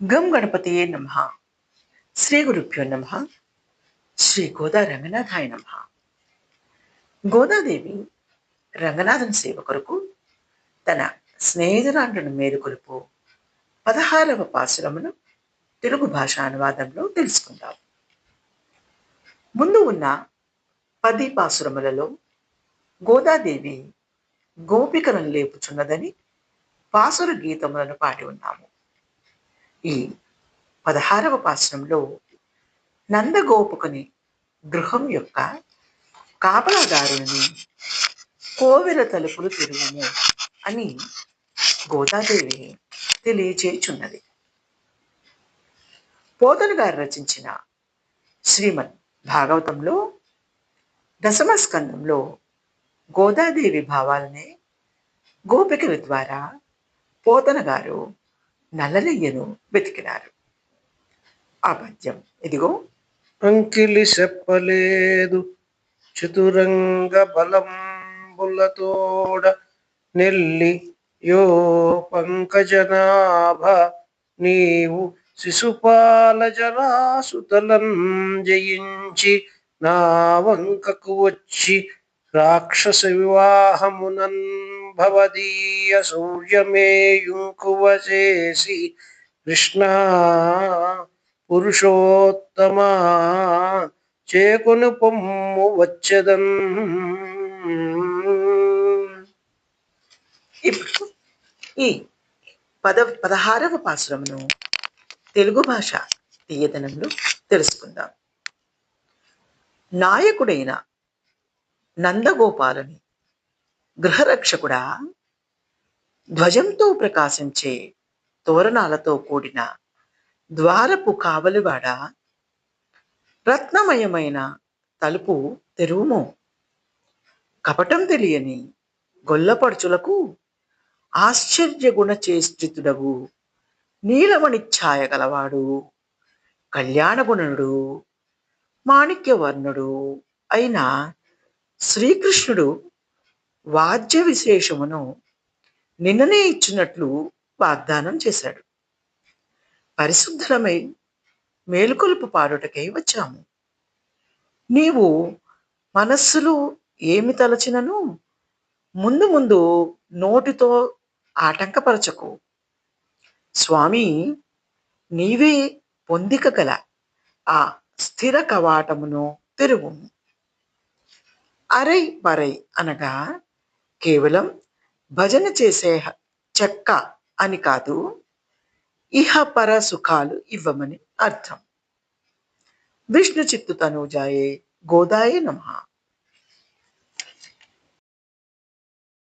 గం గణపతియే నమః. శ్రీ గురుభ్యో నమః. శ్రీ గోదా రంగనాథాయ నమః. గోదాదేవి రంగనాథుని సేవ కొరకు తన స్నేహితురాండ్రును మేలుకొలుపు 16వ పాసురమును తెలుగు భాషా అనువాదంలో తెలుసుకుందాం. ముందు ఉన్న 10 పాసురములలో గోదాదేవి గోపికలను లేపుచున్నదని పాసుర గీతములను పాడి ఉన్నాము. ఈ 16వ పాసురంలో నందగోపుకుని గృహం యొక్క కాపలాదారుని కోవెల తలుపులు తెరువుము అని గోదాదేవి తెలియచేయుచున్నది. పోతను గారు రచించిన శ్రీమద్ భాగవతంలో దశమ స్కందంలో గోదాదేవి భావాలనే గోపికల ద్వారా పోతన గారు నల్లనయ్యను వెతికినారు. ఆ పద్యం ఇదిగో. అంకిలి చెప్పలేదు చతురంగ బలంబులతోడ నెల్లి యో పంకజనాభ నీవు శిశుపాల జరాసుతలం జయించి నా వంకకు వచ్చి రాక్షస వివాహమునన్ భవదీయ సౌర్యమేయుంకువ చేసి కృష్ణ పురుషోత్తమా చేకొను పొమ్ము వచ్చదన్. ఇప్పుడు ఈ 16వ పాసురమును తెలుగు భాష తీయదనంలో తెలుసుకుందాం. నాయకుడైన నందగోపాలుని గృహరక్షకుడా, ధ్వజంతో ప్రకాశించే తోరణాలతో కూడిన ద్వారపు కావలివాడ, రత్నమయమైన తలుపు తెరువుము. కపటం తెలియని గొల్లపడుచులకు ఆశ్చర్యగుణ చేష్టితుడగు నీలమణి ఛాయ గలవాడు, కళ్యాణగుణుడు, మాణిక్యవర్ణుడు అయిన శ్రీకృష్ణుడు వాద్య విశేషమును నిన్ననే ఇచ్చినట్లు వాగ్దానం చేశాడు. పరిశుద్ధమై మేలుకొలుపు పాడుటకై వచ్చాము. నీవు మనస్సులో ఏమి తలచినను ముందు ముందు నోటితో ఆటంకపరచకు. స్వామి, నీవే పొందిక గల ఆ స్థిర కవాటమును తెరువు. అరై పరై అనగా కేవలం భజన చేసే చెక్క అని కాదు, ఇహపర సుఖాలు ఇవ్వమని అర్థం. విష్ణు చిత్తు తనూజాయే గోదాయే నమః.